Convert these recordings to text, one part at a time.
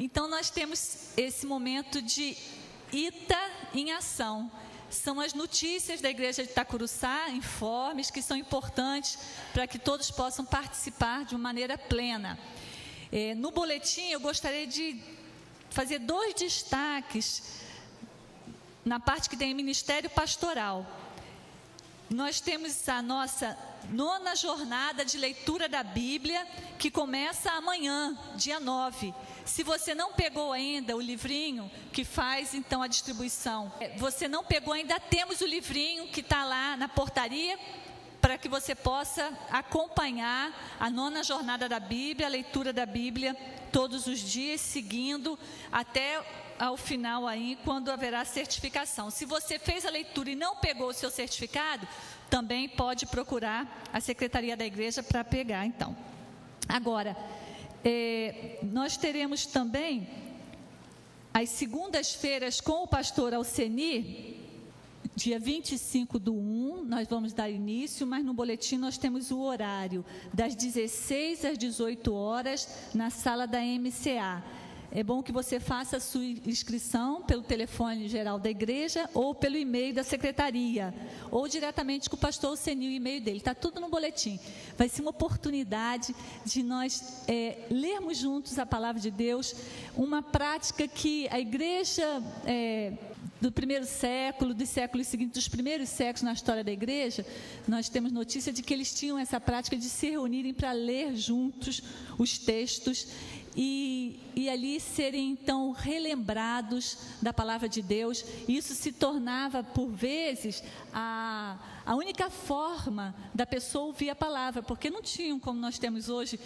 Então nós temos esse momento de Ita em ação. São as notícias da igreja de Itacuruçá, informes que são importantes para que todos possam participar de uma maneira plena. No boletim eu gostaria de fazer 2 destaques na parte que tem ministério pastoral. Nós temos a nossa 9ª jornada de leitura da Bíblia, que começa amanhã, dia 9. Se você não pegou ainda o livrinho que faz então a distribuição, você não pegou ainda, temos o livrinho que está lá na portaria, para que você possa acompanhar a 9ª jornada da Bíblia, a leitura da Bíblia todos os dias, seguindo até ao final aí, quando haverá certificação. Se você fez a leitura e não pegou o seu certificado, também pode procurar a secretaria da igreja para pegar, então. Agora, nós teremos também as segundas-feiras com o pastor Alcenir, dia 25/1, nós vamos dar início, mas no boletim nós temos o horário, das 16 às 18 horas, na sala da MCA. É bom que você faça a sua inscrição pelo telefone geral da igreja ou pelo e-mail da secretaria, ou diretamente com o pastor Alcenir, o e-mail dele, está tudo no boletim. Vai ser uma oportunidade de nós lermos juntos a palavra de Deus, uma prática que a igreja do primeiro século, dos séculos seguintes, dos primeiros séculos na história da igreja, nós temos notícia de que eles tinham essa prática de se reunirem para ler juntos os textos e ali serem então relembrados da palavra de Deus. Isso se tornava por vezes a única forma da pessoa ouvir a palavra, porque não tinham, como nós temos hoje,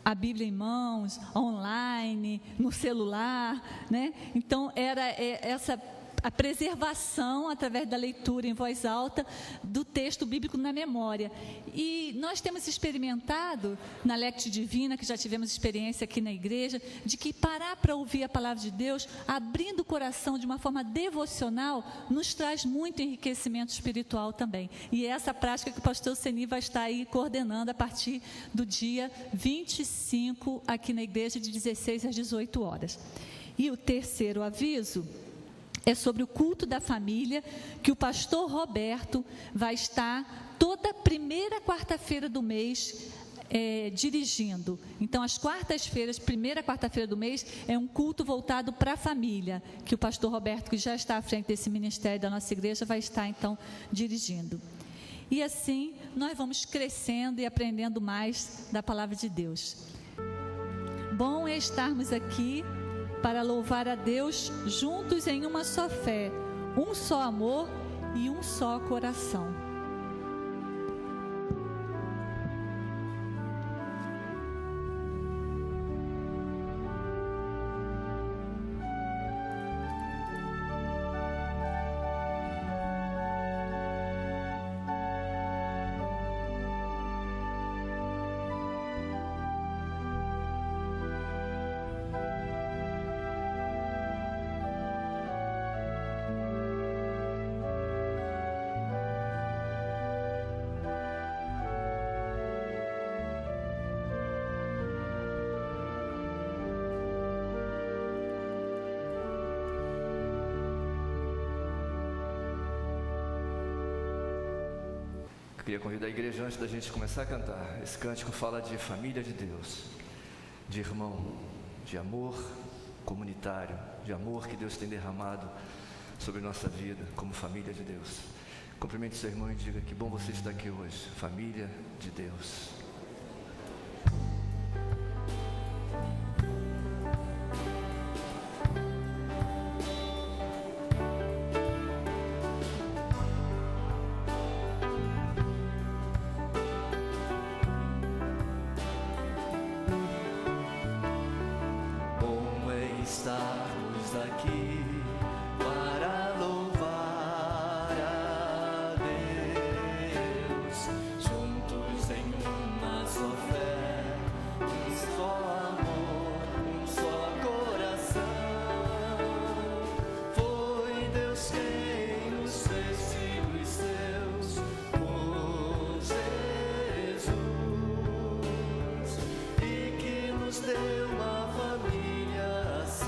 a Bíblia em mãos, online, no celular, né? Então era a preservação, através da leitura em voz alta, do texto bíblico na memória. E nós temos experimentado, na Lectio Divina, que já tivemos experiência aqui na igreja, de que parar para ouvir a palavra de Deus, abrindo o coração de uma forma devocional, nos traz muito enriquecimento espiritual também. E é essa prática que o pastor Alcenir vai estar aí coordenando a partir do dia 25, aqui na igreja, de 16 às 18 horas. E o terceiro aviso é sobre o culto da família, que o pastor Roberto vai estar toda primeira quarta-feira do mês dirigindo. Então, às quartas-feiras, primeira quarta-feira do mês, é um culto voltado para a família, que o pastor Roberto, que já está à frente desse ministério da nossa igreja, vai estar então dirigindo. E assim, nós vamos crescendo e aprendendo mais da palavra de Deus. Bom é estarmos aqui para louvar a Deus juntos em uma só fé, um só amor e um só coração. Queria convidar a igreja, antes da gente começar a cantar, esse cântico fala de família de Deus, de irmão, de amor comunitário, de amor que Deus tem derramado sobre nossa vida como família de Deus. Cumprimente seu irmão e diga: que bom você estar aqui hoje, família de Deus. Estarmos aqui para louvar a Deus, juntos em uma só fé, um só amor, um só coração. Foi Deus quem nos fez filhos seus por Jesus, e que nos deu uma família assim.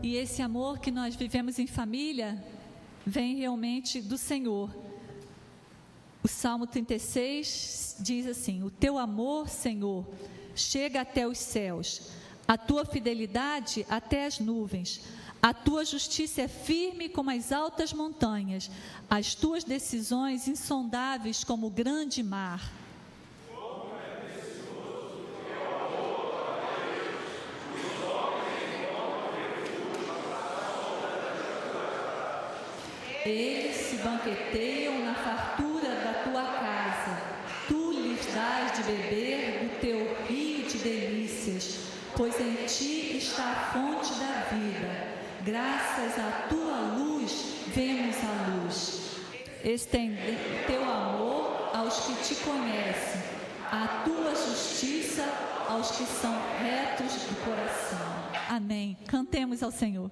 E esse amor que nós vivemos em família vem realmente do Senhor. O Salmo 36 diz assim: o teu amor, Senhor, chega até os céus, a tua fidelidade até as nuvens, a tua justiça é firme como as altas montanhas, as tuas decisões insondáveis como o grande mar. Eles se banqueteiam na fartura da tua casa, tu lhes dás de beber do teu rio de delícias, pois em ti está a fonte da vida, graças à tua luz vemos a luz. Estende teu amor aos que te conhecem, a tua justiça aos que são retos do coração. Amém. Cantemos ao Senhor.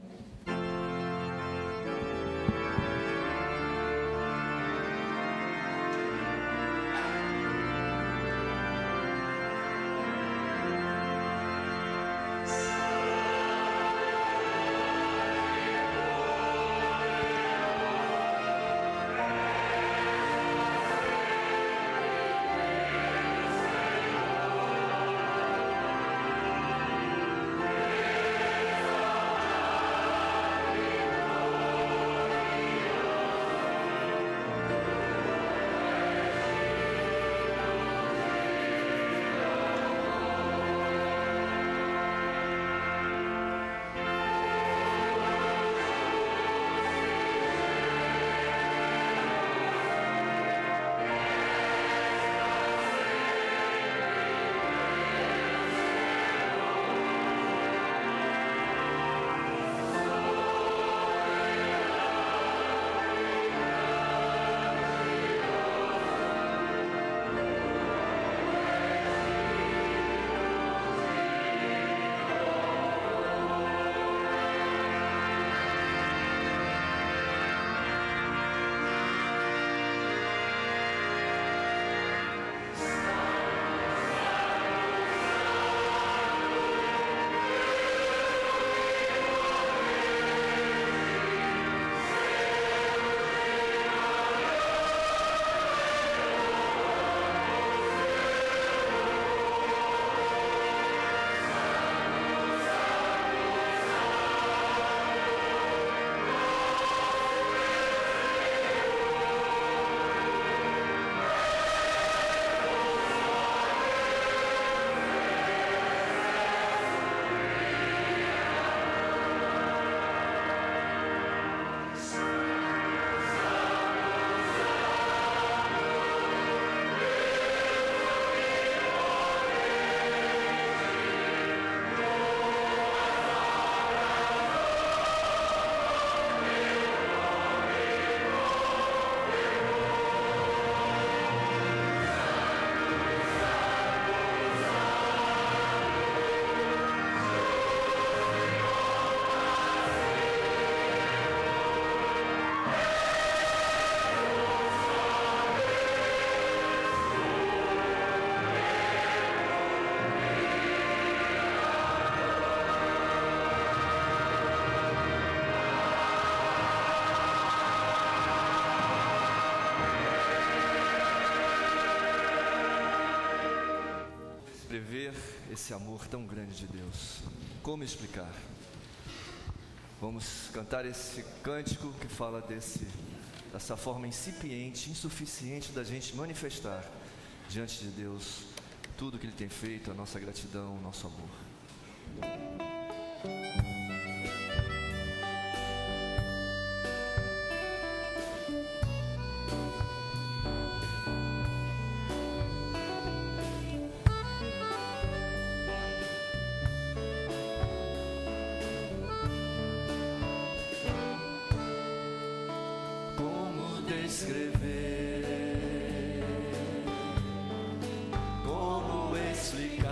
Esse amor tão grande de Deus, como explicar? Vamos cantar esse cântico que fala dessa forma incipiente, insuficiente da gente manifestar diante de Deus tudo que Ele tem feito, a nossa gratidão, o nosso amor. Como explicar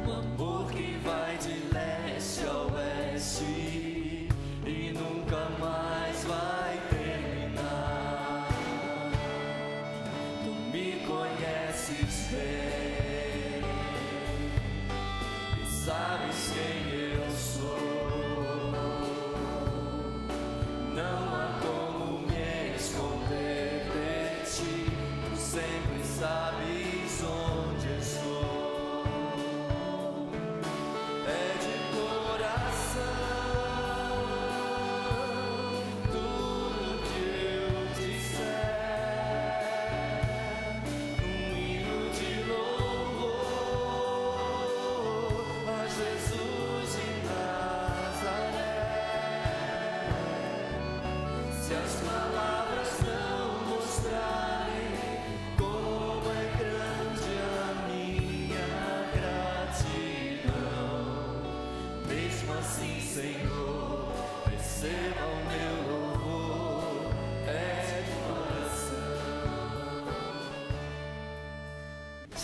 o amor que vai de leste ao oeste e nunca mais vai terminar? Tu me conheces bem e sabes que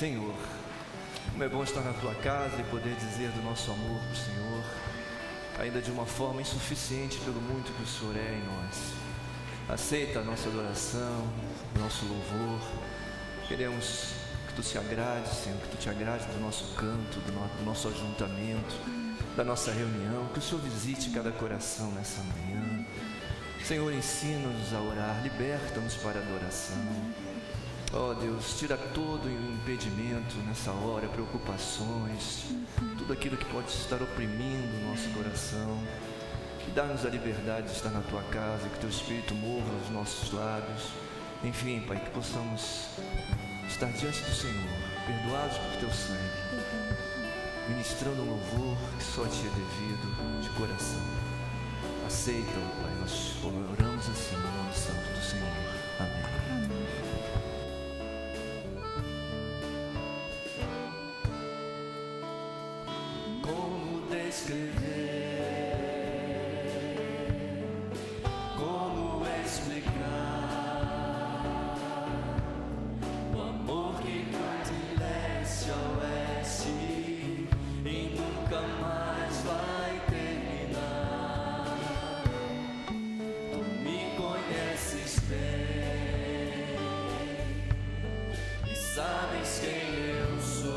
Senhor, como é bom estar na tua casa e poder dizer do nosso amor para o Senhor, ainda de uma forma insuficiente pelo muito que o Senhor é em nós. Aceita a nossa adoração, o nosso louvor. Queremos que tu te agrades, Senhor, que tu te agrades do nosso canto, do nosso ajuntamento, da nossa reunião, que o Senhor visite cada coração nessa manhã. Senhor, ensina-nos a orar, liberta-nos para a adoração. Ó Deus, tira todo o impedimento nessa hora, preocupações, tudo aquilo que pode estar oprimindo o nosso coração. Que dá-nos a liberdade de estar na tua casa, que teu Espírito mova os nossos lábios. Enfim, Pai, que possamos estar diante do Senhor, perdoados por teu sangue, ministrando um louvor que só te é devido de coração. Aceita-o, Pai, nós oramos assim no nome santo do Senhor. Amém. Como descrever, como explicar o amor que vai de leste a oeste e nunca mais vai terminar. Tu me conheces bem e sabes quem eu sou.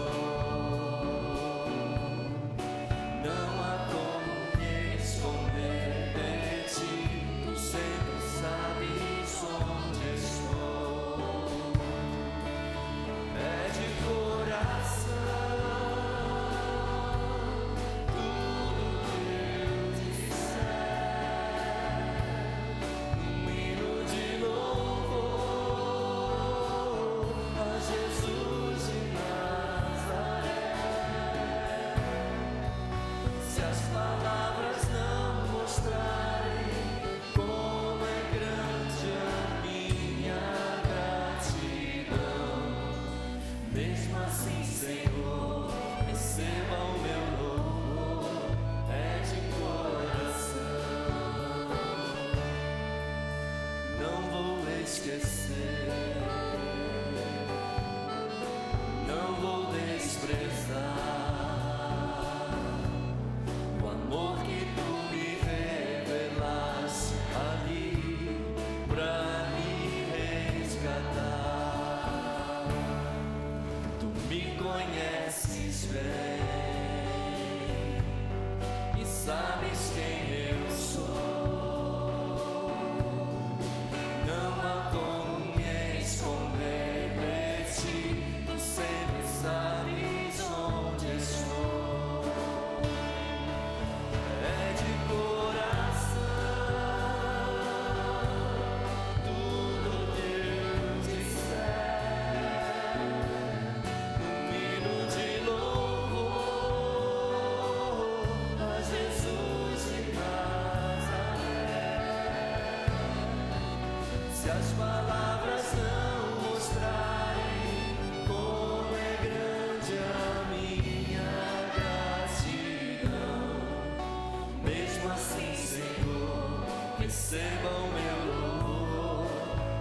Receba o meu louvor,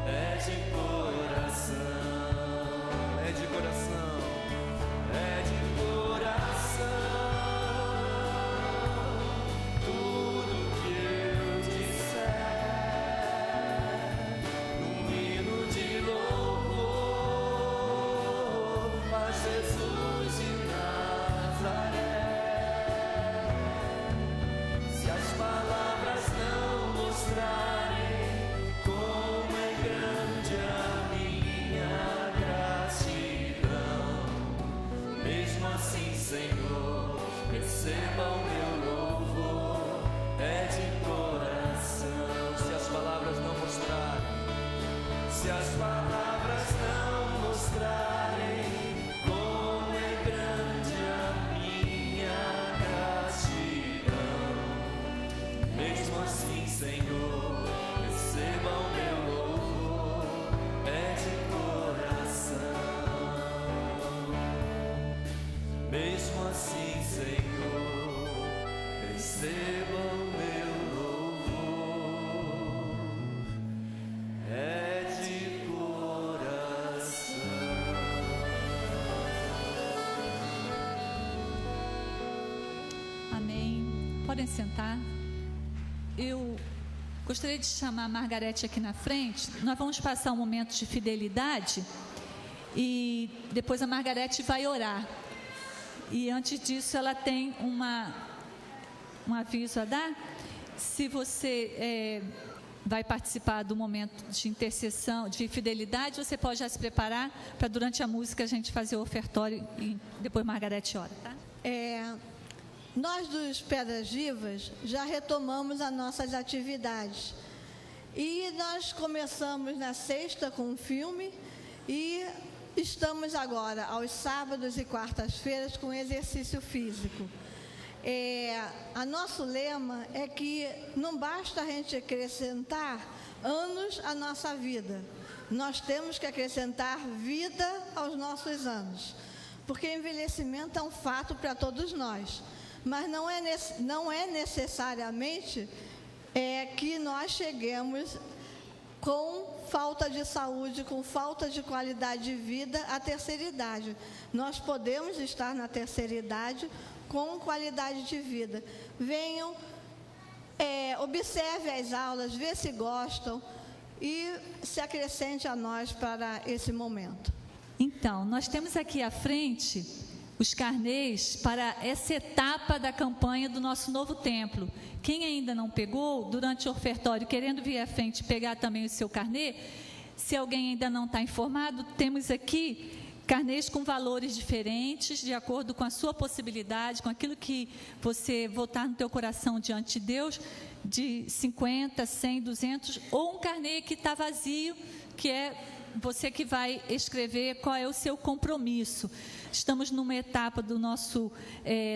é de coração, é de coração, é de coração. Tudo que eu disser, num hino de louvor a Jesus de Nazaré. Se as palavras não mostrarem como é grande a minha gratidão, mesmo assim, Senhor, receba o meu louvor, é de coração. Se as palavras não mostrarem, se as palavras não mostrarem como é grande a minha gratidão, mesmo assim, Senhor, receba o meu louvor, é de coração. Mesmo assim, Senhor, receba o meu louvor, é de coração. podem sentar. Eu gostaria de chamar a Margarete aqui na frente. Nós vamos passar um momento de fidelidade e depois a Margarete vai orar. E antes disso ela tem um aviso a dar. Se você vai participar do momento de intercessão, de fidelidade, você pode já se preparar para durante a música a gente fazer o ofertório e depois Margarete ora, tá? Nós dos Pedras Vivas já retomamos as nossas atividades e nós começamos na sexta com um filme e estamos agora aos sábados e quartas-feiras com exercício físico. A nosso lema é que não basta a gente acrescentar anos à nossa vida, nós temos que acrescentar vida aos nossos anos, porque envelhecimento é um fato para todos nós. Mas não é necessariamente que nós cheguemos com falta de saúde, com falta de qualidade de vida à terceira idade. Nós podemos estar na terceira idade com qualidade de vida. Venham, observe as aulas, vê se gostam e se acrescente a nós para esse momento. Então, nós temos aqui à frente os carnês para essa etapa da campanha do nosso novo templo. Quem ainda não pegou, durante o ofertório, querendo vir à frente pegar também o seu carnê, se alguém ainda não está informado, temos aqui carnês com valores diferentes, de acordo com a sua possibilidade, com aquilo que você votar no teu coração diante de Deus, de 50, 100, 200, ou um carnê que está vazio, que é você que vai escrever qual é o seu compromisso. Estamos numa etapa do nosso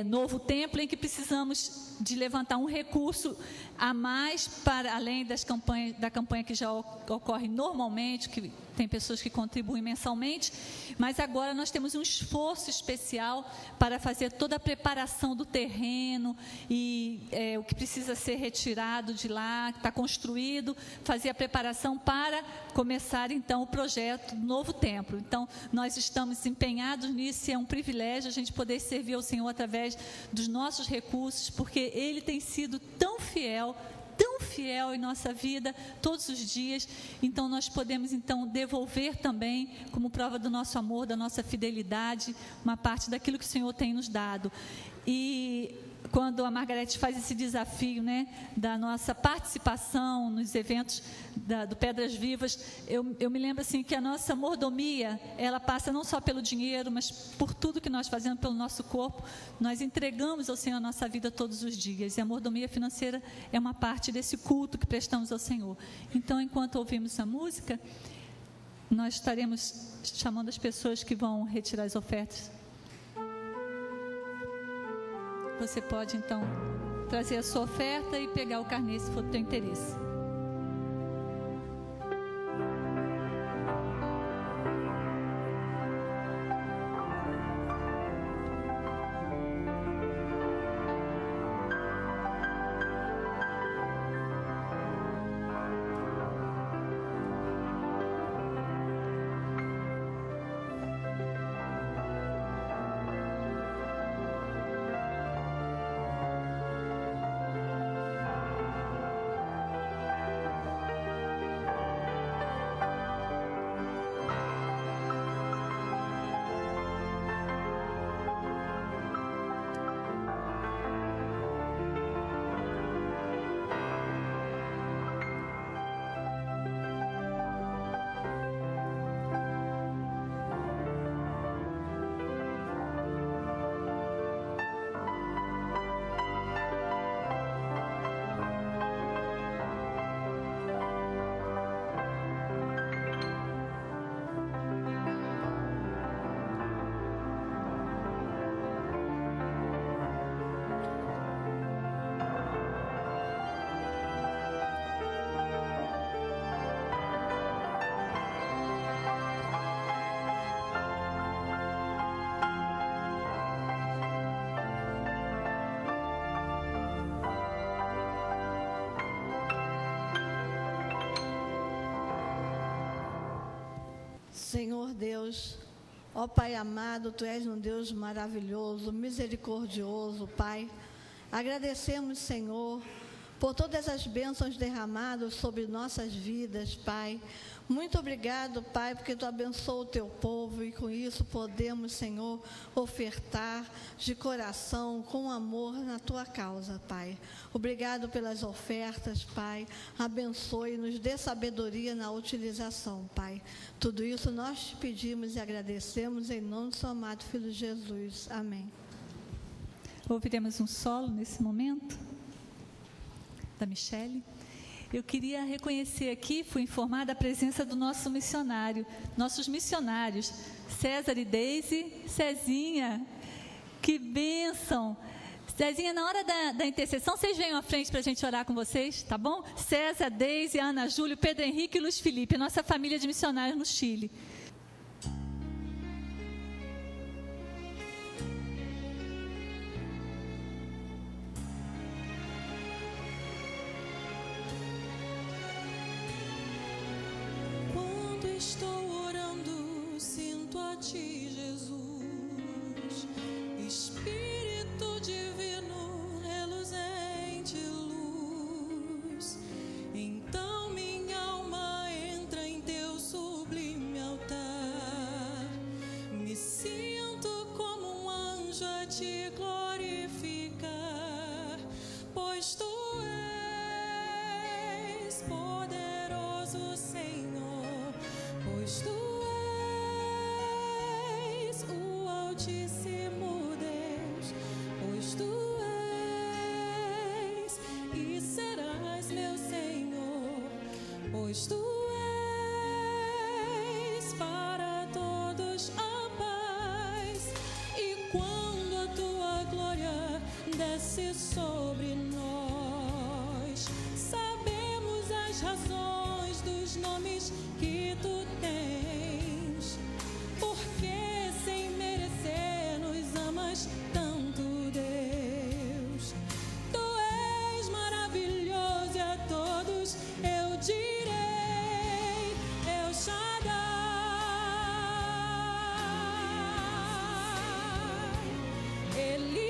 novo templo em que precisamos de levantar um recurso a mais para além da campanha que já ocorre normalmente, que tem pessoas que contribuem mensalmente, mas agora nós temos um esforço especial para fazer toda a preparação do terreno e o que precisa ser retirado de lá, está construído, fazer a preparação para começar então o projeto do novo templo. Então nós estamos empenhados nisso e é um privilégio a gente poder servir ao Senhor através dos nossos recursos, porque Ele tem sido tão fiel em nossa vida, todos os dias. Então nós podemos então devolver também, como prova do nosso amor, da nossa fidelidade, uma parte daquilo que o Senhor tem nos dado. E quando a Margarete faz esse desafio, né, da nossa participação nos eventos do Pedras Vivas, eu me lembro assim que a nossa mordomia, ela passa não só pelo dinheiro, mas por tudo que nós fazemos pelo nosso corpo. Nós entregamos ao Senhor a nossa vida todos os dias, e a mordomia financeira é uma parte desse culto que prestamos ao Senhor. Então, enquanto ouvimos a música, nós estaremos chamando as pessoas que vão retirar as ofertas. Você pode, então, trazer a sua oferta e pegar o carnê, se for do teu interesse. Senhor Deus, ó Pai amado, Tu és um Deus maravilhoso, misericordioso, Pai. Agradecemos, Senhor, por todas as bênçãos derramadas sobre nossas vidas, Pai. Muito obrigado, Pai, porque Tu abençoa o Teu povo e com isso podemos, Senhor, ofertar de coração, com amor na Tua causa, Pai. Obrigado pelas ofertas, Pai. Abençoe e nos dê sabedoria na utilização, Pai. Tudo isso nós Te pedimos e agradecemos em nome do Seu amado Filho Jesus. Amém. Ouviremos um solo nesse momento, da Michele. Eu queria reconhecer aqui, fui informada a presença do nosso missionário, nossos missionários, César e Deise. Cezinha, que bênção! Cezinha, na hora da intercessão, vocês venham à frente para a gente orar com vocês, tá bom? César, Deise, Ana Júlio, Pedro Henrique e Luiz Felipe, nossa família de missionários no Chile. Estou orando, sinto a Ti, Jesus, Espírito Divino, reluzente luz. Então minha alma entra em Teu sublime altar. Me sinto como um anjo a Te glorificar, pois Tu és poderoso, Senhor. Pois Tu és o Altíssimo Deus, pois Tu és e serás meu Senhor, pois Tu és para todos a paz. E quando a Tua glória desce sobre nós, sabemos as razões dos nomes que Tu tens, porque sem merecer nos amas tanto, Deus. Tu és maravilhoso e a todos eu direi, El Shaddai, Eloi,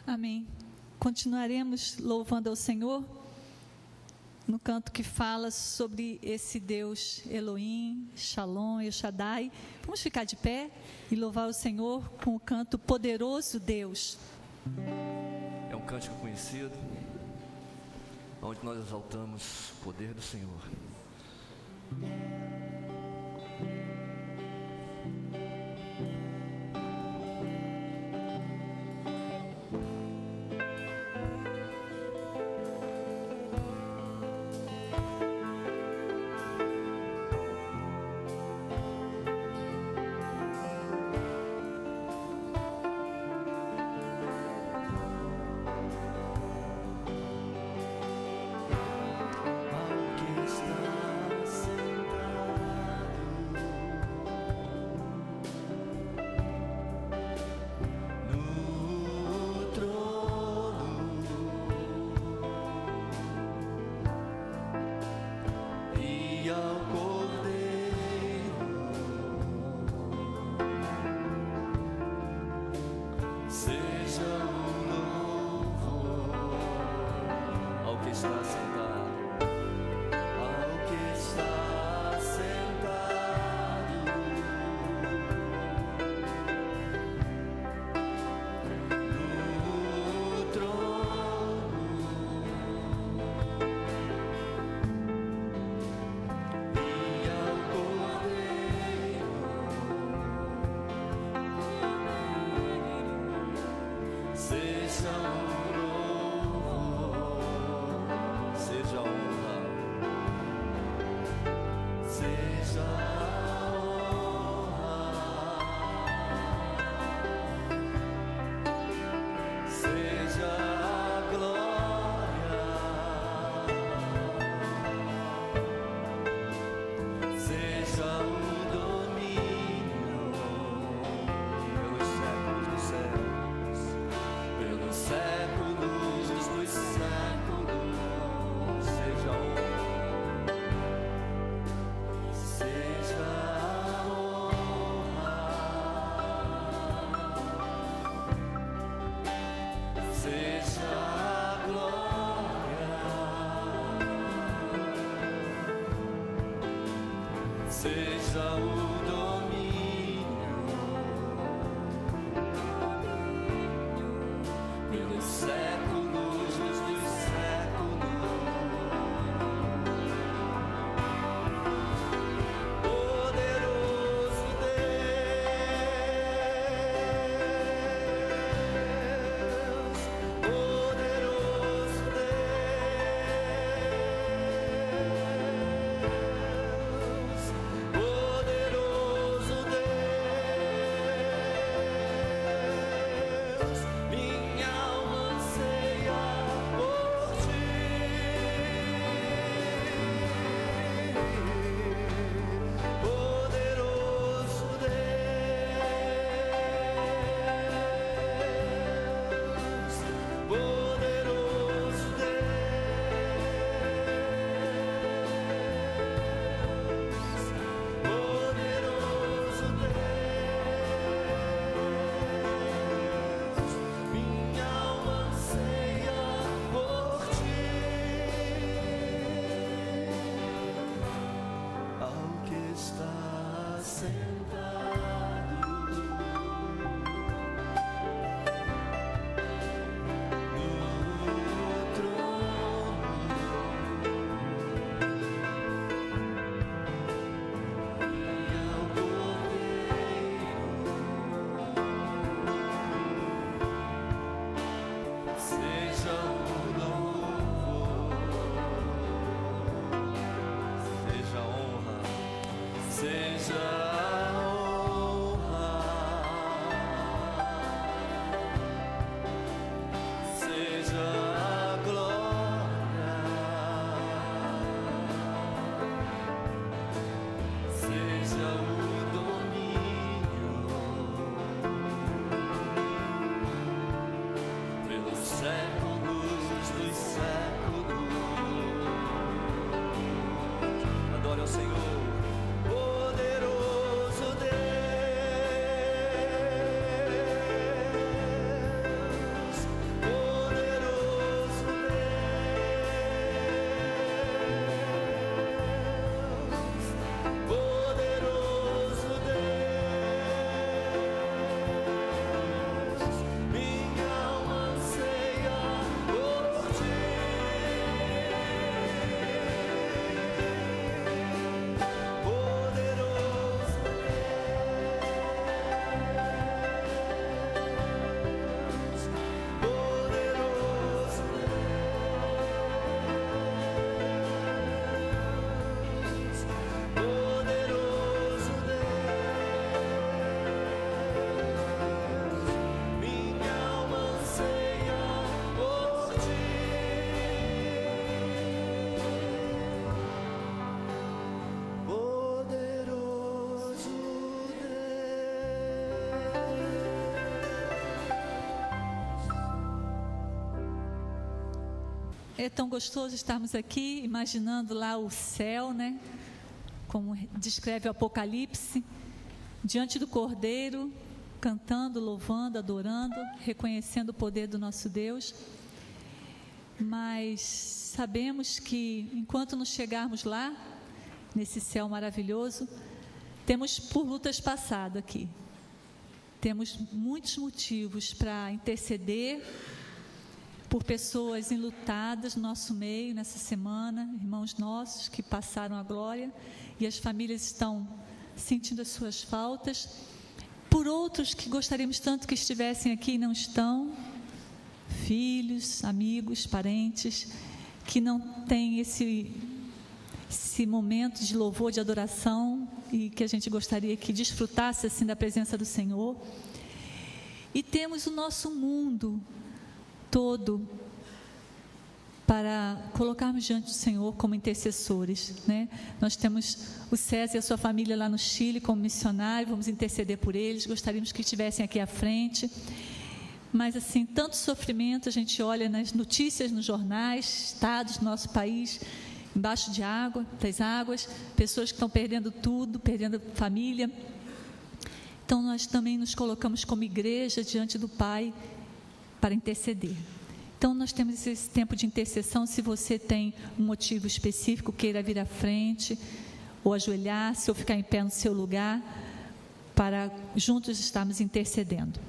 Amém. Continuaremos louvando ao Senhor no canto que fala sobre esse Deus Elohim, Shalom, El Shaddai. Vamos ficar de pé e louvar o Senhor com o canto Poderoso Deus. É um cântico conhecido, onde nós exaltamos o poder do Senhor. Pelos séculos dos séculos, pelos séculos. é tão gostoso estarmos aqui, imaginando lá o céu, né? Como descreve o Apocalipse, diante do Cordeiro, cantando, louvando, adorando, reconhecendo o poder do nosso Deus. Mas sabemos que enquanto nos chegarmos lá, nesse céu maravilhoso, temos por lutas passado aqui. Temos muitos motivos para interceder por pessoas enlutadas no nosso meio nessa semana, irmãos nossos que passaram a glória e as famílias estão sentindo as suas faltas, por outros que gostaríamos tanto que estivessem aqui e não estão, filhos, amigos, parentes, que não têm esse momento de louvor, de adoração, e que a gente gostaria que desfrutasse assim da presença do Senhor. E temos o nosso mundo todo para colocarmos diante do Senhor como intercessores, né? Nós temos o César e a sua família lá no Chile como missionário, vamos interceder por eles, gostaríamos que estivessem aqui à frente. Mas assim, tanto sofrimento, a gente olha nas notícias, nos jornais, estados do nosso país, embaixo de água, das águas, pessoas que estão perdendo tudo, perdendo família. Então nós também nos colocamos como igreja diante do Pai para interceder. Então nós temos esse tempo de intercessão. Se você tem um motivo específico, queira vir à frente, ou ajoelhar-se, ou ficar em pé no seu lugar, para juntos estarmos intercedendo.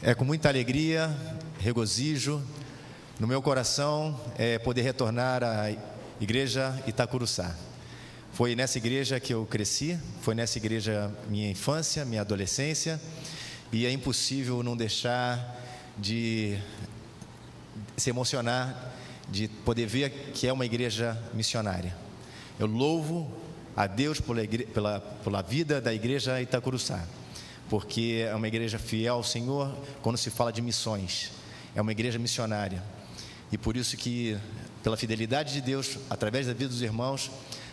É com muita alegria, regozijo no meu coração poder retornar à igreja Itacuruçá. Foi nessa igreja que eu cresci, foi nessa igreja minha infância, minha adolescência, e é impossível não deixar de se emocionar, de poder ver que é uma igreja missionária. Eu louvo a Deus pela vida da igreja Itacuruçá, porque é uma igreja fiel ao Senhor quando se fala de missões, é uma igreja missionária, e por isso que, pela fidelidade de Deus, através da vida dos irmãos,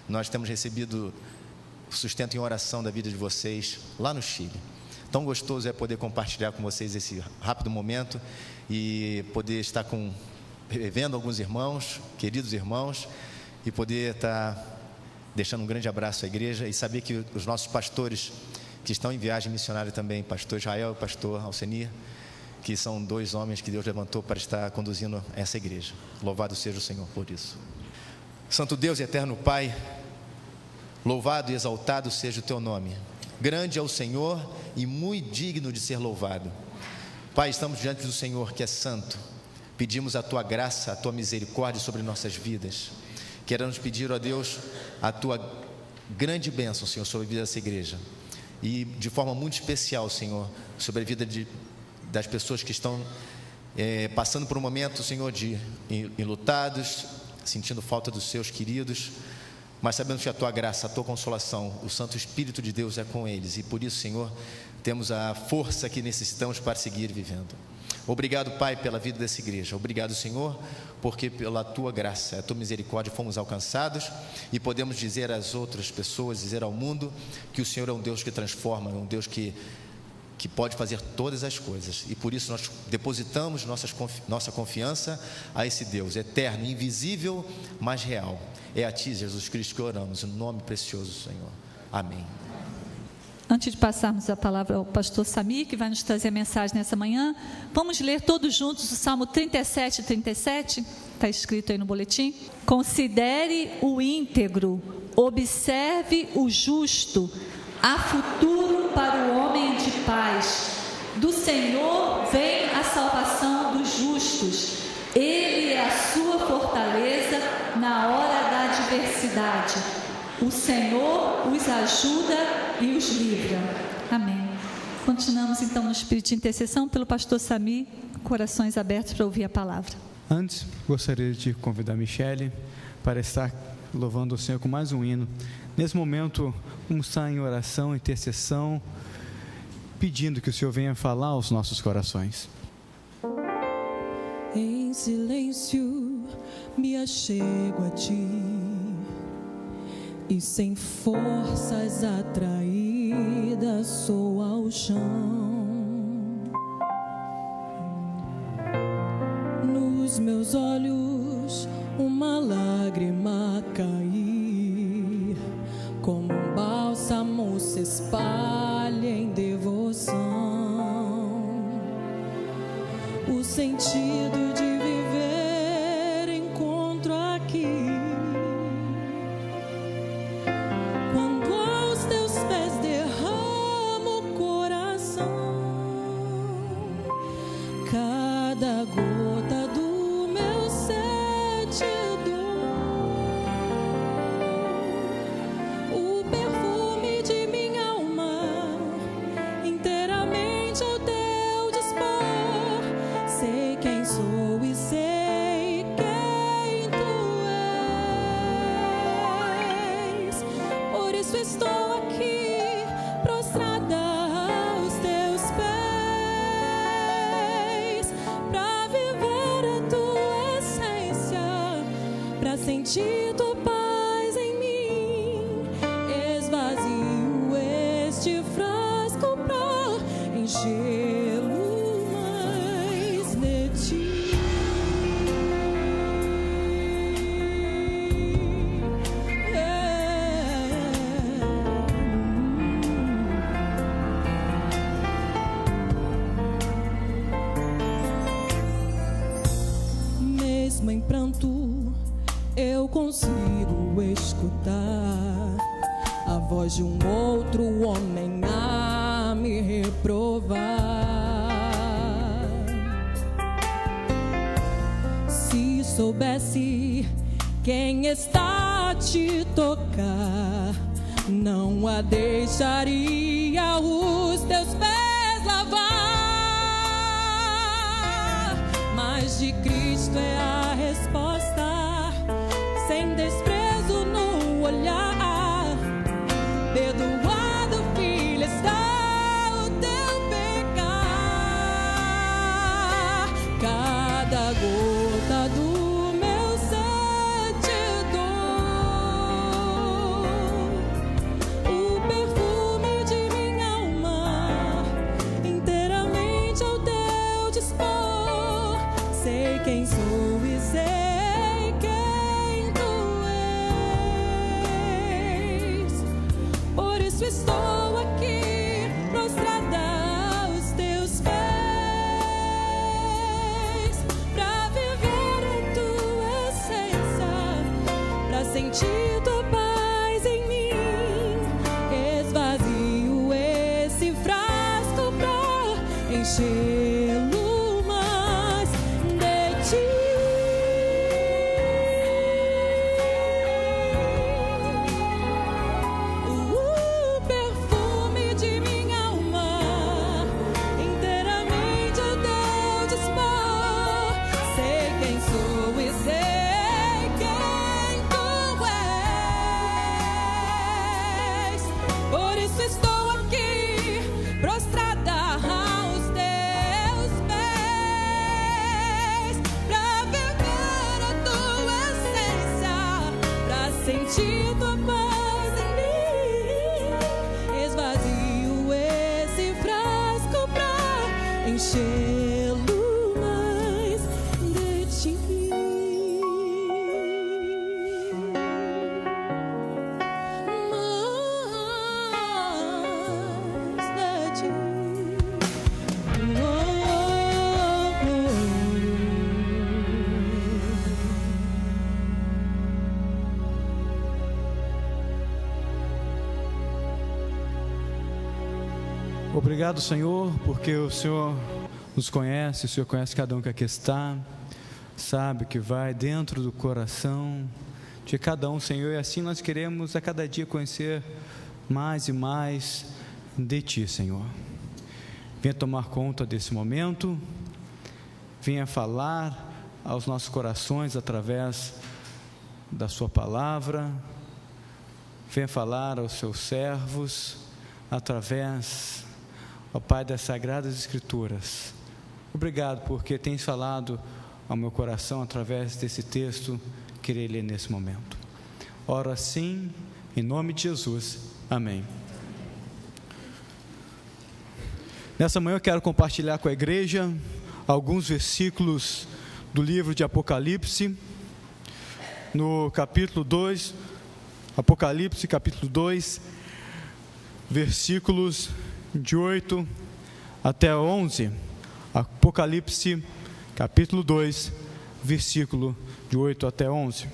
nós temos recebido sustento em oração da vida de vocês lá no Chile. Tão gostoso é poder compartilhar com vocês esse rápido momento e poder estar revendo alguns irmãos, queridos irmãos, e poder estar deixando um grande abraço à igreja e saber que os nossos pastores que estão em viagem missionária também, pastor Israel e pastor Alcenir, que são dois homens que Deus levantou para estar conduzindo essa igreja. Louvado seja o Senhor por isso. Santo Deus e eterno Pai, louvado e exaltado seja o teu nome. Grande é o Senhor e muito digno de ser louvado. Pai, estamos diante do Senhor que é santo, pedimos a Tua graça, a Tua misericórdia sobre nossas vidas. Queremos pedir, ó Deus, a Tua grande bênção, Senhor, sobre a vida dessa igreja. E de forma muito especial, Senhor, sobre a vida das pessoas que estão passando por um momento, Senhor, de enlutados, sentindo falta dos seus queridos, mas sabemos que a Tua graça, a Tua consolação, o Santo Espírito de Deus é com eles, e por isso, Senhor, temos a força que necessitamos para seguir vivendo. Obrigado, Pai, pela vida dessa igreja. Obrigado, Senhor, porque pela Tua graça, a Tua misericórdia fomos alcançados e podemos dizer às outras pessoas, dizer ao mundo que o Senhor é um Deus que transforma, um Deus que pode fazer todas as coisas, e por isso nós depositamos nossa confiança a esse Deus eterno, invisível, mas real. É a Ti, Jesus Cristo, que oramos, no nome precioso do Senhor. Amém. Antes de passarmos a palavra ao pastor Samir, que vai nos trazer a mensagem nessa manhã, vamos ler todos juntos o Salmo 37 e 37, está escrito aí no boletim. Considere o íntegro, observe o justo, há futuro para o homem de paz. Do Senhor vem a salvação dos justos. Ele é a sua fortaleza na hora da adversidade. O Senhor os ajuda e os livra. Amém. Continuamos então no espírito de intercessão pelo pastor Samir, corações abertos para ouvir a palavra. Antes, gostaria de convidar a Michele para estar louvando o Senhor com mais um hino. Nesse momento, vamos estar em oração, intercessão, pedindo que o Senhor venha falar aos nossos corações. Em silêncio me achego a Ti, e sem forças atraída sou ao chão. Nos meus olhos uma lágrima cair, como um bálsamo se espalha em devoção. O sentido de viver encontro aqui, quando aos Teus pés derramo o coração. Cada gota do meu ser te dou, o perfume de minha alma inteiramente ao Teu dispor. Sei quem sou e sei quem Tu és, por isso estou aqui prostrada aos Teus pés, para viver a Tua essência, para sentir Tua paz em mim. Esvazio este frasco para enchê-lo mais de Ti. Mesmo em pranto, eu consigo escutar a voz de um outro homem a me reprovar. Se soubesse quem está a te tocar, não a deixaria os Teus pés lavar. Mas de Cristo é a resposta, sem desprezo no olhar. Perdoado, filho, está o teu pecar. Cada gota do meu ser te dou, o perfume de minha alma inteiramente ao Teu dispor. Sei quem sou e sei quem Tu és, por isso estou aqui prostrada aos Teus pés, para viver a Tua essência, para sentir Tua paz em mim. Esvazio esse frasco para enchê-lo mais de Ti. Obrigado, Senhor, porque o Senhor nos conhece, o Senhor conhece cada um que aqui está, sabe o que vai dentro do coração de cada um, Senhor, e assim nós queremos a cada dia conhecer mais e mais de Ti, Senhor. Venha tomar conta desse momento, venha falar aos nossos corações através da Sua palavra, venha falar aos Seus servos através, ó Pai, das Sagradas Escrituras. Obrigado porque tens falado ao meu coração através desse texto que irei ler nesse momento. Oro assim, em nome de Jesus. Amém. Nessa manhã eu quero compartilhar com a igreja alguns versículos do livro de Apocalipse, no capítulo 2, Apocalipse capítulo 2, versículos de 8 até 11. Apocalipse capítulo 2, versículo de 8 até 11.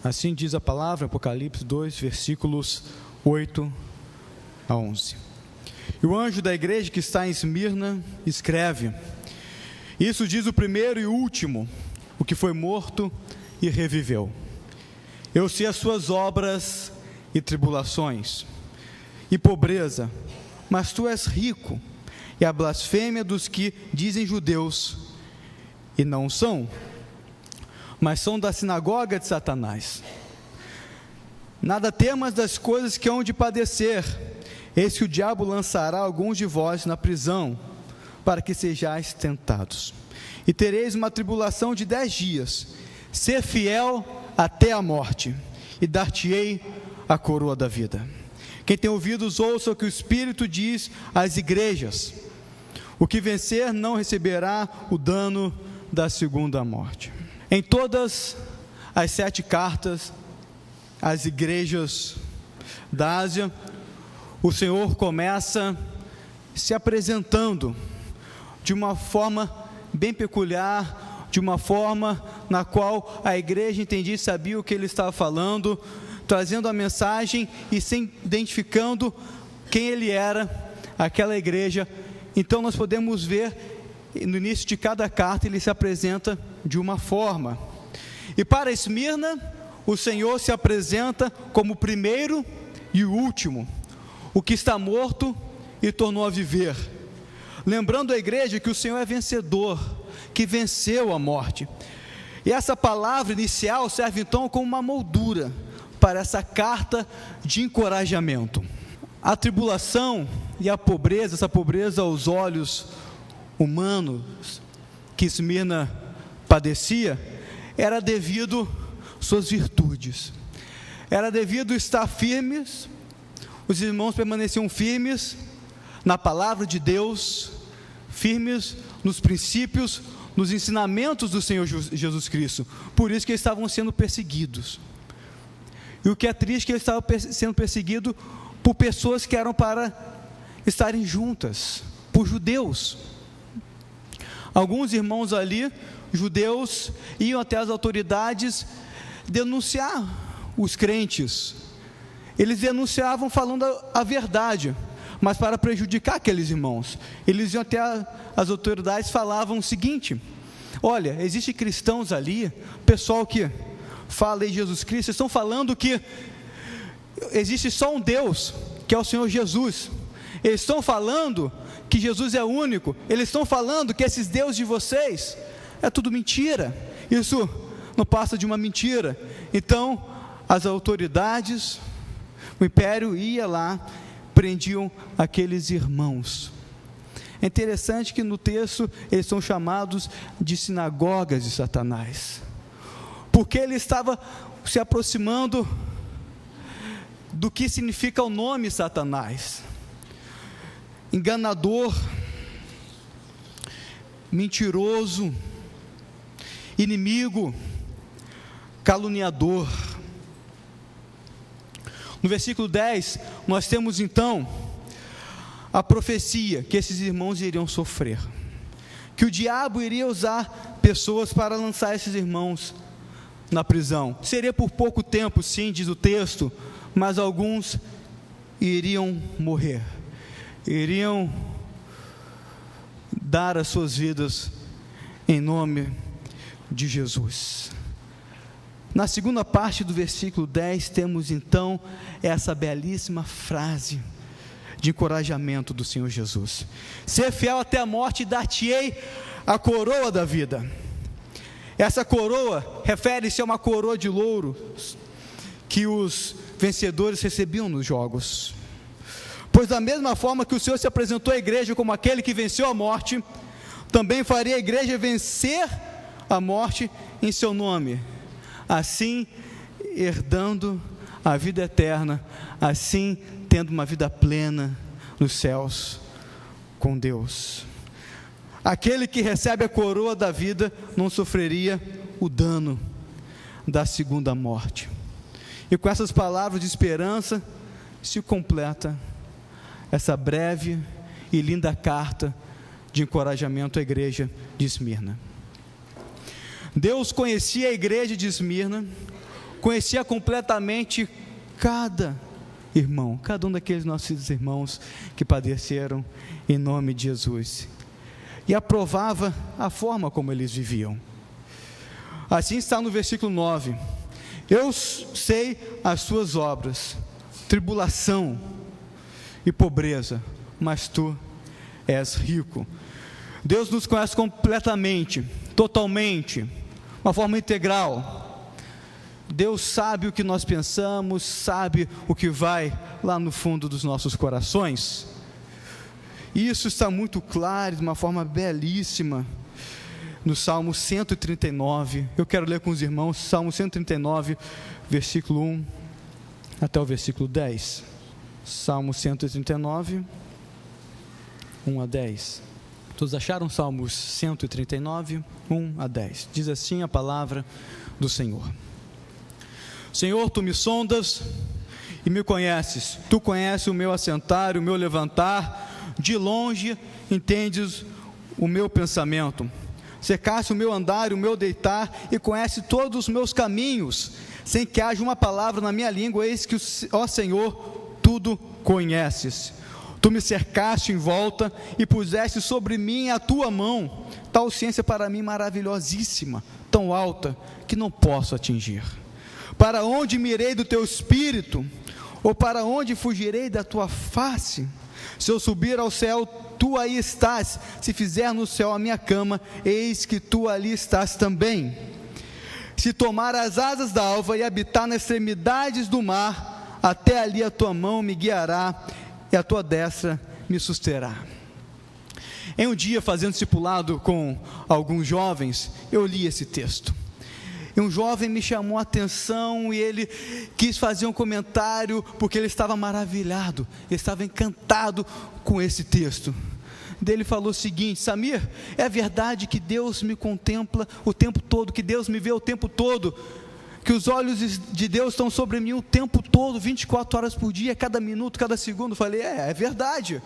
Assim diz a palavra, Apocalipse 2, versículos 8 a 11. E o anjo da igreja que está em Esmirna escreve: isso diz o primeiro e último, o que foi morto e reviveu. Eu sei as suas obras e tribulações, e pobreza, mas tu és rico, e a blasfêmia dos que dizem judeus, e não são, mas são da sinagoga de Satanás. Nada temas das coisas que hão de padecer, eis que o diabo lançará alguns de vós na prisão, para que sejais tentados. E tereis uma tribulação de 10 dias, ser fiel até a morte, e dar-te-ei a coroa da vida. Quem tem ouvidos, ouça o que o Espírito diz às igrejas. O que vencer não receberá o dano da segunda morte. Em todas as 7 cartas às igrejas da Ásia, o Senhor começa se apresentando de uma forma bem peculiar, de uma forma na qual a igreja entendia e sabia o que ele estava falando, trazendo a mensagem e se identificando quem ele era, aquela igreja. Então nós podemos ver, no início de cada carta, ele se apresenta de uma forma. E para Esmirna, o Senhor se apresenta como o primeiro e o último, o que está morto e tornou a viver. Lembrando a igreja que o Senhor é vencedor, que venceu a morte. E essa palavra inicial serve então como uma moldura para essa carta de encorajamento. A tribulação e a pobreza, essa pobreza aos olhos humanos que Esmirna padecia, era devido às suas virtudes, era devido a estar firmes. Os irmãos permaneciam firmes na palavra de Deus, firmes nos princípios, nos ensinamentos do Senhor Jesus Cristo. Por isso que eles estavam sendo perseguidos. E o que é triste é que eles estavam sendo perseguidos por pessoas que eram para estarem juntas, por judeus. Alguns irmãos ali, judeus, iam até as autoridades denunciar os crentes. Eles denunciavam falando a verdade, mas para prejudicar aqueles irmãos. Eles iam até as autoridades e falavam o seguinte: olha, existem cristãos ali, pessoal que fala em Jesus Cristo, estão falando que existe só um Deus, que é o Senhor Jesus. Eles estão falando que Jesus é único. Eles estão falando que esses deuses de vocês é tudo mentira. Isso não passa de uma mentira. Então, as autoridades, o império ia lá, prendiam aqueles irmãos. É interessante que no texto eles são chamados de sinagogas de Satanás, porque ele estava se aproximando do que significa o nome Satanás: enganador, mentiroso, inimigo, caluniador. No versículo 10, nós temos então a profecia que esses irmãos iriam sofrer, que o diabo iria usar pessoas para lançar esses irmãos na prisão. Seria por pouco tempo, sim, diz o texto, mas alguns iriam morrer, iriam dar as suas vidas em nome de Jesus. Na segunda parte do versículo 10, temos então essa belíssima frase de encorajamento do Senhor Jesus: ser fiel até a morte, e dar-te-ei a coroa da vida. Essa coroa refere-se a uma coroa de louro que os vencedores recebiam nos jogos. Pois da mesma forma que o Senhor se apresentou à igreja como aquele que venceu a morte, também faria a igreja vencer a morte em seu nome, assim herdando a vida eterna, assim tendo uma vida plena nos céus com Deus. Aquele que recebe a coroa da vida não sofreria o dano da segunda morte. E com essas palavras de esperança se completa essa breve e linda carta de encorajamento à igreja de Esmirna. Deus conhecia a igreja de Esmirna, conhecia completamente cada irmão, cada um daqueles nossos irmãos que padeceram em nome de Jesus, e aprovava a forma como eles viviam. Assim está no versículo 9: eu sei as suas obras, tribulação e pobreza, mas tu és rico. Deus nos conhece completamente, totalmente, uma forma integral. Deus sabe o que nós pensamos, sabe o que vai lá no fundo dos nossos corações. E isso está muito claro, de uma forma belíssima, no Salmo 139. Eu quero ler com os irmãos, Salmo 139, versículo 1 até o versículo 10. Salmo 139, 1 a 10. Todos acharam? Salmos 139, 1 a 10. Diz assim a palavra do Senhor: Senhor, tu me sondas e me conheces. Tu conheces o meu assentar e o meu levantar. De longe entendes o meu pensamento. Cercaste o meu andar e o meu deitar, e conhece todos os meus caminhos, sem que haja uma palavra na minha língua. Eis que, ó Senhor, tudo conheces. Tu me cercaste em volta e puseste sobre mim a tua mão. Tal ciência para mim maravilhosíssima, tão alta que não posso atingir. Para onde me irei do teu espírito? Ou para onde fugirei da tua face? Se eu subir ao céu, tu aí estás. Se fizer no céu a minha cama, eis que tu ali estás também. Se tomar as asas da alva e habitar nas extremidades do mar, até ali a tua mão me guiará e a tua destra me susterá. Em um dia, fazendo discipulado com alguns jovens, eu li esse texto. E um jovem me chamou a atenção e ele quis fazer um comentário, porque ele estava maravilhado, ele estava encantado com esse texto. Ele falou o seguinte: Samir, é verdade que Deus me contempla o tempo todo, que Deus me vê o tempo todo, que os olhos de Deus estão sobre mim o tempo todo, 24 horas por dia, cada minuto, cada segundo. Eu falei, é verdade,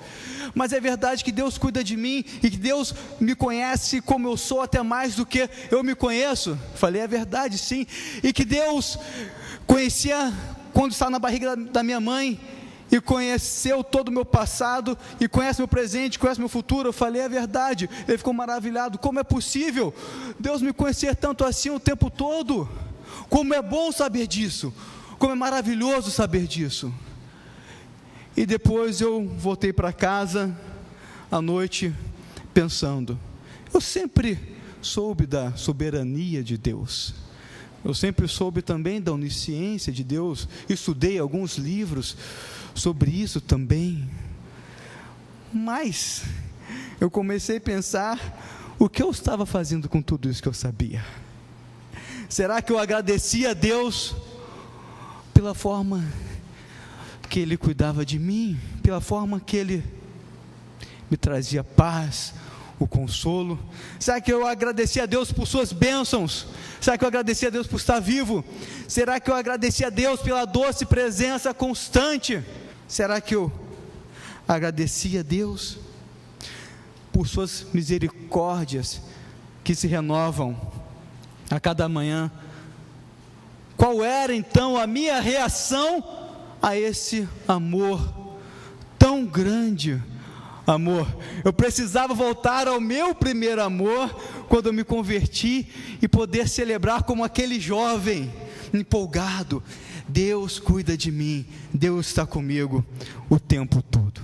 mas é verdade que Deus cuida de mim, e que Deus me conhece como eu sou, até mais do que eu me conheço. Eu falei, é verdade sim, e que Deus conhecia quando estava na barriga da minha mãe, e conheceu todo o meu passado, e conhece meu presente, conhece meu futuro. Eu falei, é verdade. Ele ficou maravilhado: como é possível Deus me conhecer tanto assim o tempo todo? Como é bom saber disso, como é maravilhoso saber disso. E depois eu voltei para casa à noite pensando, eu sempre soube da soberania de Deus, eu sempre soube também da onisciência de Deus, estudei alguns livros sobre isso também, mas eu comecei a pensar, o que eu estava fazendo com tudo isso que eu sabia? Será que eu agradecia a Deus pela forma que Ele cuidava de mim, pela forma que Ele me trazia paz, o consolo? Será que eu agradecia a Deus por suas bênçãos? Será que eu agradecia a Deus por estar vivo? Será que eu agradecia a Deus pela doce presença constante? Será que eu agradecia a Deus por suas misericórdias que se renovam a cada manhã? Qual era então a minha reação a esse amor tão grande, amor. Eu precisava voltar ao meu primeiro amor quando eu me converti e poder celebrar como aquele jovem empolgado. Deus cuida de mim, Deus está comigo o tempo todo.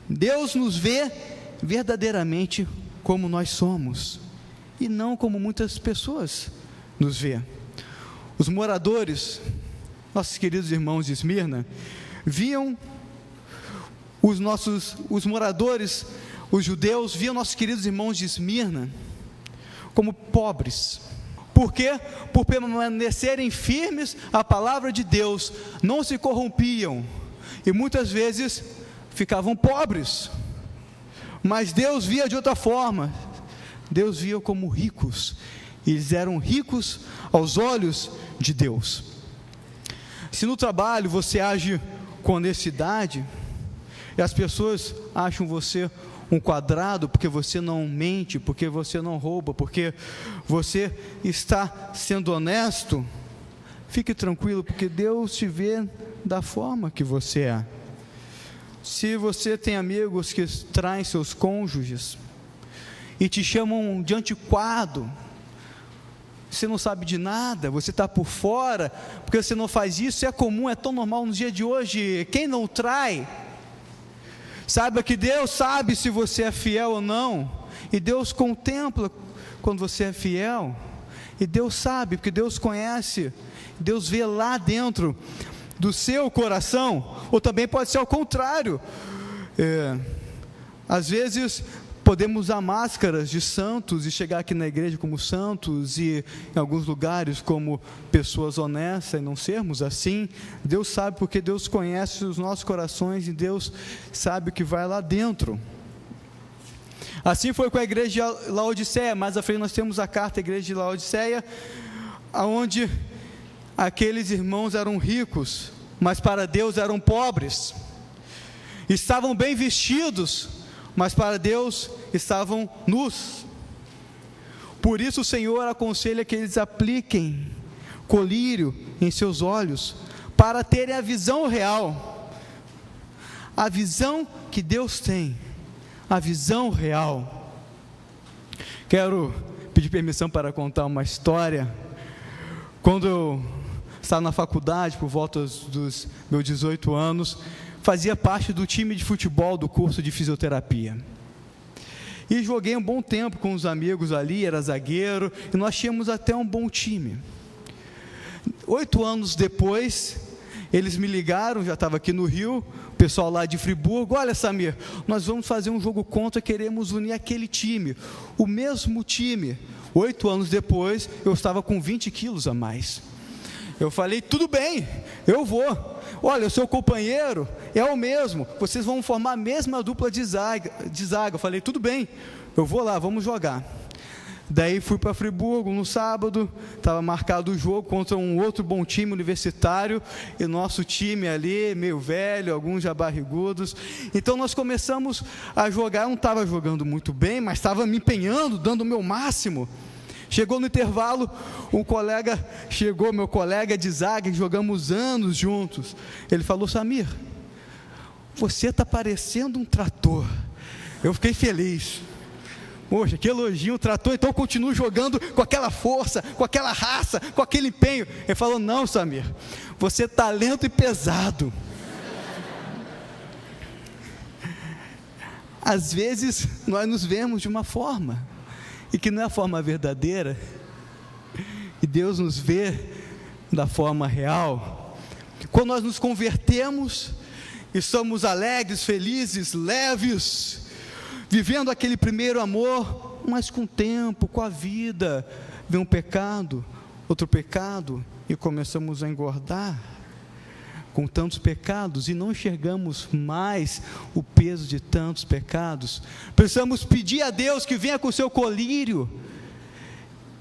Deus nos vê verdadeiramente como nós somos e não como muitas pessoas nos vê. Os moradores, nossos queridos irmãos de Esmirna, viam os moradores, os judeus, viam nossos queridos irmãos de Esmirna como pobres. Por quê? Por permanecerem firmes à palavra de Deus, não se corrompiam e muitas vezes ficavam pobres. Mas Deus via de outra forma. Deus via como ricos. Eles eram ricos aos olhos de Deus. Se no trabalho você age com honestidade e as pessoas acham você um quadrado porque você não mente, porque você não rouba, porque você está sendo honesto, fique tranquilo, porque Deus te vê da forma que você é. Se você tem amigos que traem seus cônjuges e te chamam de antiquado, você não sabe de nada, você está por fora, porque você não faz isso, é comum, é tão normal nos dias de hoje. Quem não trai, saiba que Deus sabe se você é fiel ou não, e Deus contempla quando você é fiel, e Deus sabe, porque Deus conhece, Deus vê lá dentro do seu coração. Ou também pode ser ao contrário, às vezes podemos usar máscaras de santos e chegar aqui na igreja como santos e em alguns lugares como pessoas honestas e não sermos assim. Deus sabe, porque Deus conhece os nossos corações e Deus sabe o que vai lá dentro. Assim foi com a igreja de Laodiceia. Mais à frente nós temos a carta à igreja de Laodiceia, onde aqueles irmãos eram ricos, mas para Deus eram pobres. Estavam bem vestidos, mas para Deus estavam nus. Por isso o Senhor aconselha que eles apliquem colírio em seus olhos, para terem a visão real, a visão que Deus tem, a visão real. Quero pedir permissão para contar uma história. Quando eu estava na faculdade, por volta dos meus 18 anos, fazia parte do time de futebol do curso de fisioterapia. E joguei um bom tempo com os amigos ali, era zagueiro, e nós tínhamos até um bom time. 8 anos depois, eles me ligaram, já estava aqui no Rio, o pessoal lá de Friburgo: olha, Samir, nós vamos fazer um jogo contra, queremos unir aquele time, o mesmo time. 8 anos depois, eu estava com 20 quilos a mais. Eu falei: tudo bem, eu vou. Olha, o seu companheiro é o mesmo, vocês vão formar a mesma dupla de zaga. Eu falei: tudo bem, eu vou lá, vamos jogar. Daí fui para Friburgo no sábado, estava marcado o jogo contra um outro bom time universitário, e nosso time ali, meio velho, alguns já barrigudos. Então nós começamos a jogar. Eu não estava jogando muito bem, mas estava me empenhando, dando o meu máximo. Chegou no intervalo, meu colega de zaga, jogamos anos juntos. Ele falou: Samir, você está parecendo um trator. Eu fiquei feliz. Poxa, que elogio, um trator, então eu continuo jogando com aquela força, com aquela raça, com aquele empenho. Ele falou: não, Samir, você está lento e pesado. Às vezes nós nos vemos de uma forma, e que não é a forma verdadeira, e Deus nos vê da forma real. Quando nós nos convertemos e somos alegres, felizes, leves, vivendo aquele primeiro amor, mas com o tempo, com a vida, vem um pecado, outro pecado, e começamos a engordar com tantos pecados, e não enxergamos mais o peso de tantos pecados. Precisamos pedir a Deus que venha com o seu colírio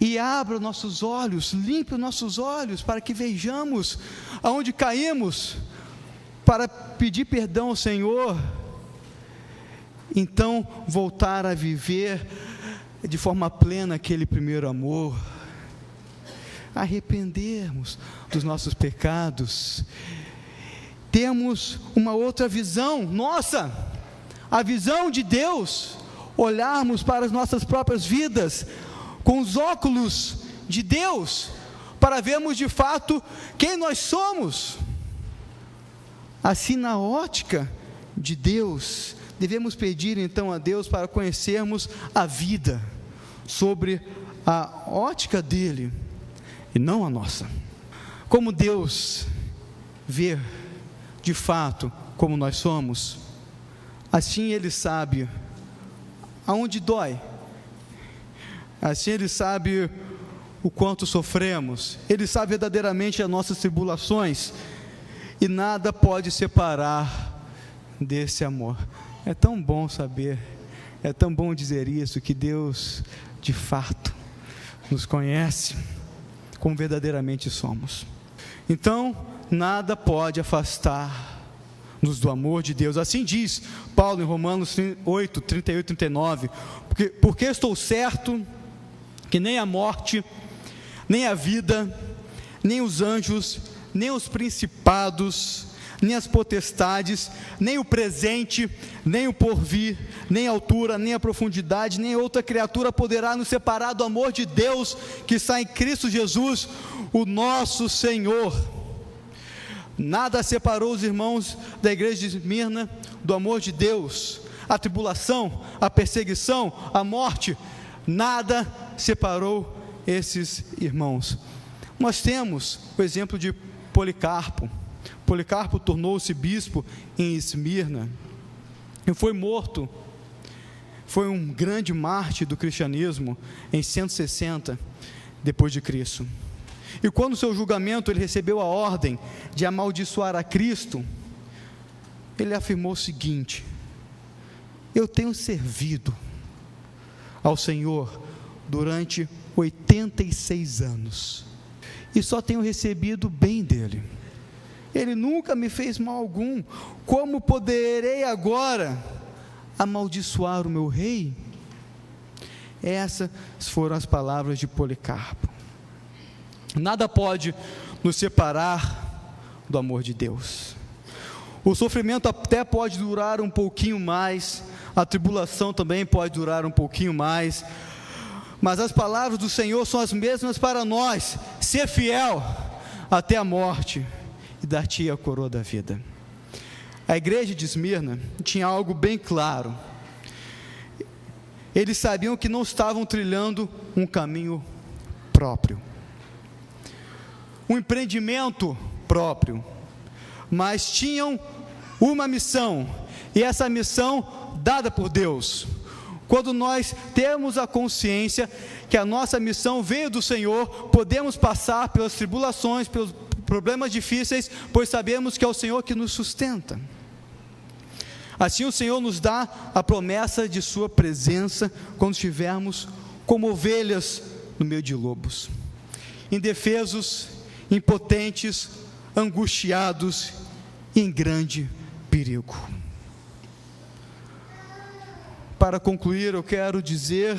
e abra nossos olhos, limpe os nossos olhos, para que vejamos aonde caímos, para pedir perdão ao Senhor, então voltar a viver de forma plena aquele primeiro amor, arrependermos dos nossos pecados. Temos uma outra visão. Nossa, a visão de Deus, olharmos para as nossas próprias vidas com os óculos de Deus, para vermos de fato quem nós somos. Assim, na ótica de Deus, devemos pedir então a Deus para conhecermos a vida sobre a ótica dele e não a nossa. Como Deus vê de fato como nós somos, assim Ele sabe aonde dói, assim Ele sabe o quanto sofremos, Ele sabe verdadeiramente as nossas tribulações, e nada pode separar desse amor. É tão bom saber, é tão bom dizer isso, que Deus de fato nos conhece como verdadeiramente somos. Então, nada pode afastar-nos do amor de Deus. Assim diz Paulo em Romanos 8, 38 e 39, porque estou certo que nem a morte, nem a vida, nem os anjos, nem os principados, nem as potestades, nem o presente, nem o porvir, nem a altura, nem a profundidade, nem outra criatura poderá nos separar do amor de Deus que está em Cristo Jesus, o nosso Senhor. Nada separou os irmãos da igreja de Esmirna do amor de Deus. A tribulação, a perseguição, a morte, nada separou esses irmãos. Nós temos o exemplo de Policarpo. Policarpo tornou-se bispo em Esmirna e foi morto. Foi um grande mártir do cristianismo em 160 depois de Cristo. E quando seu julgamento ele recebeu a ordem de amaldiçoar a Cristo, ele afirmou o seguinte: eu tenho servido ao Senhor durante 86 anos e só tenho recebido o bem dele. Ele nunca me fez mal algum. Como poderei agora amaldiçoar o meu rei? Essas foram as palavras de Policarpo. Nada pode nos separar do amor de Deus. O sofrimento até pode durar um pouquinho mais, a tribulação também pode durar um pouquinho mais, mas as palavras do Senhor são as mesmas para nós: ser fiel até a morte e dar-te a coroa da vida. A igreja de Esmirna tinha algo bem claro. Eles sabiam que não estavam trilhando um caminho próprio, um empreendimento próprio, mas tinham uma missão, e essa missão dada por Deus. Quando nós temos a consciência que a nossa missão veio do Senhor, podemos passar pelas tribulações, pelos problemas difíceis, pois sabemos que é o Senhor que nos sustenta. Assim o Senhor nos dá a promessa de sua presença quando estivermos como ovelhas no meio de lobos, indefesos, impotentes, angustiados e em grande perigo. Para concluir, eu quero dizer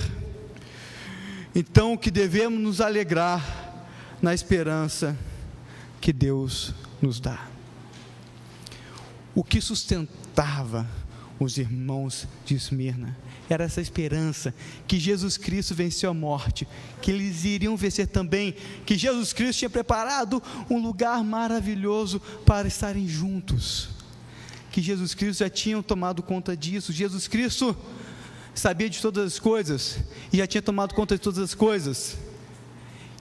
então que devemos nos alegrar na esperança que Deus nos dá. O que sustentava os irmãos de Esmirna era essa esperança que Jesus Cristo venceu a morte, que eles iriam vencer também, que Jesus Cristo tinha preparado um lugar maravilhoso para estarem juntos, que Jesus Cristo já tinha tomado conta disso. Jesus Cristo sabia de todas as coisas e já tinha tomado conta de todas as coisas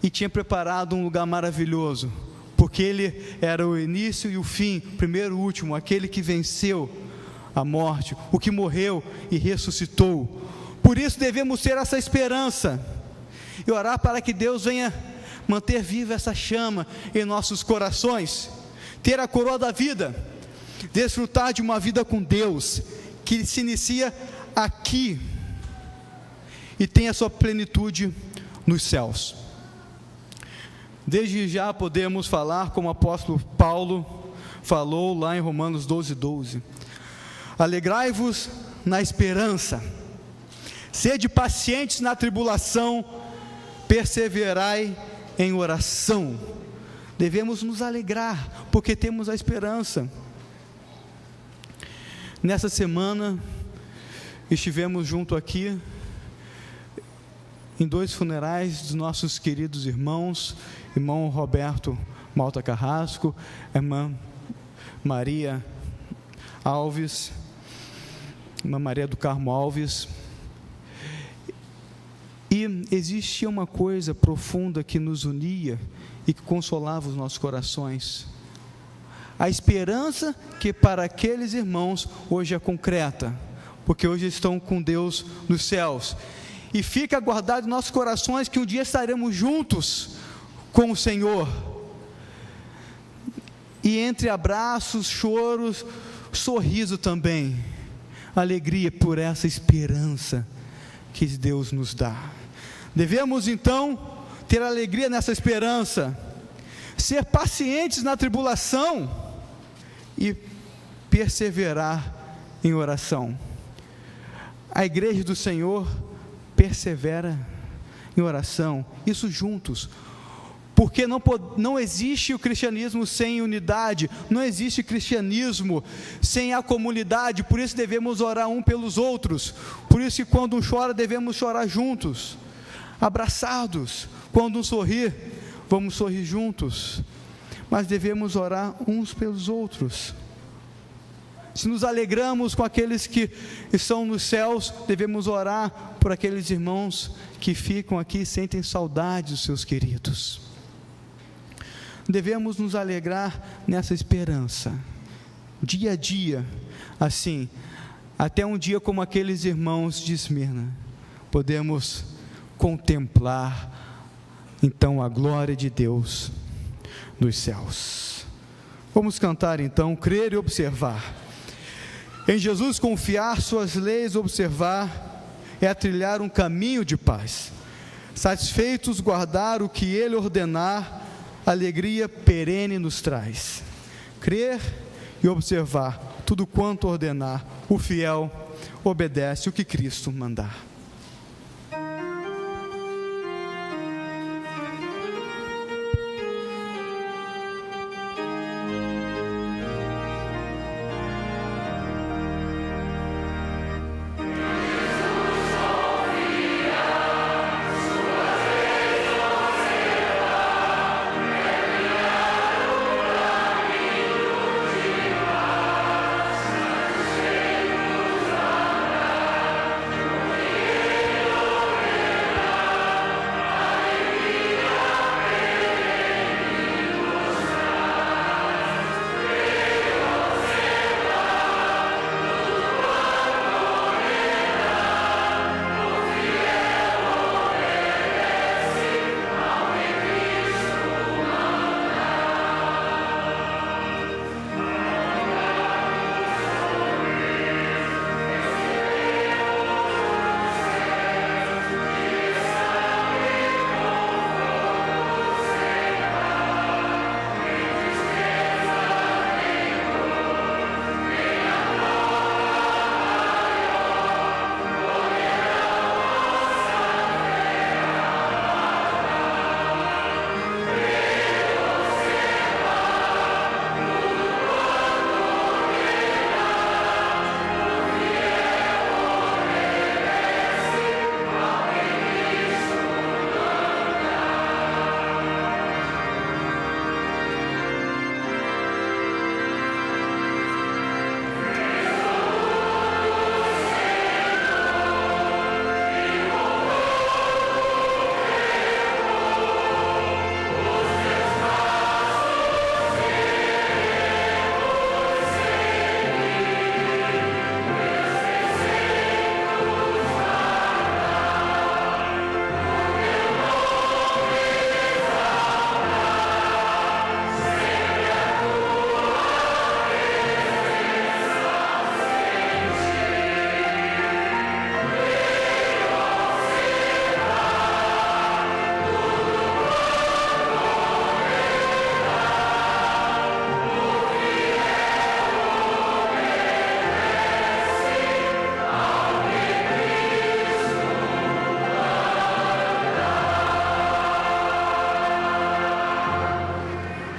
e tinha preparado um lugar maravilhoso, porque Ele era o início e o fim, primeiro e último, aquele que venceu a morte, o que morreu e ressuscitou. Por isso devemos ter essa esperança e orar para que Deus venha manter viva essa chama em nossos corações, ter a coroa da vida, desfrutar de uma vida com Deus, que se inicia aqui e tem a sua plenitude nos céus. Desde já podemos falar como o apóstolo Paulo falou lá em Romanos 12:12. Alegrai-vos na esperança, sede pacientes na tribulação, perseverai em oração. Devemos nos alegrar, porque temos a esperança. Nessa semana, estivemos junto aqui em 2 funerais dos nossos queridos irmãos, irmão Roberto Malta Carrasco, irmã Maria Alves, irmã Maria do Carmo Alves. E existia uma coisa profunda que nos unia e que consolava os nossos corações. A esperança que para aqueles irmãos hoje é concreta, porque hoje estão com Deus nos céus. E fica guardado em nossos corações que um dia estaremos juntos com o Senhor. E entre abraços, choros, sorriso também, alegria por essa esperança que Deus nos dá. Devemos então ter alegria nessa esperança, ser pacientes na tribulação e perseverar em oração. A igreja do Senhor persevera em oração, isso juntos, porque não existe o cristianismo sem unidade, não existe cristianismo sem a comunidade, por isso devemos orar um pelos outros, por isso que quando um chora, devemos chorar juntos, abraçados. Quando um sorrir, vamos sorrir juntos, mas devemos orar uns pelos outros. Se nos alegramos com aqueles que estão nos céus, devemos orar por aqueles irmãos que ficam aqui e sentem saudade dos seus queridos. Devemos nos alegrar nessa esperança, dia a dia, assim, até um dia como aqueles irmãos de Esmirna, podemos contemplar então a glória de Deus nos céus. Vamos cantar então, crer e observar. Em Jesus confiar, suas leis observar, é trilhar um caminho de paz. Satisfeitos guardar o que Ele ordenar, alegria perene nos traz. Crer e observar tudo quanto ordenar, o fiel obedece o que Cristo mandar.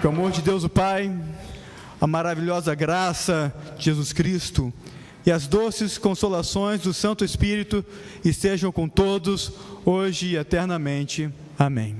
Que o amor de Deus o Pai, a maravilhosa graça de Jesus Cristo e as doces consolações do Santo Espírito estejam com todos, hoje e eternamente. Amém.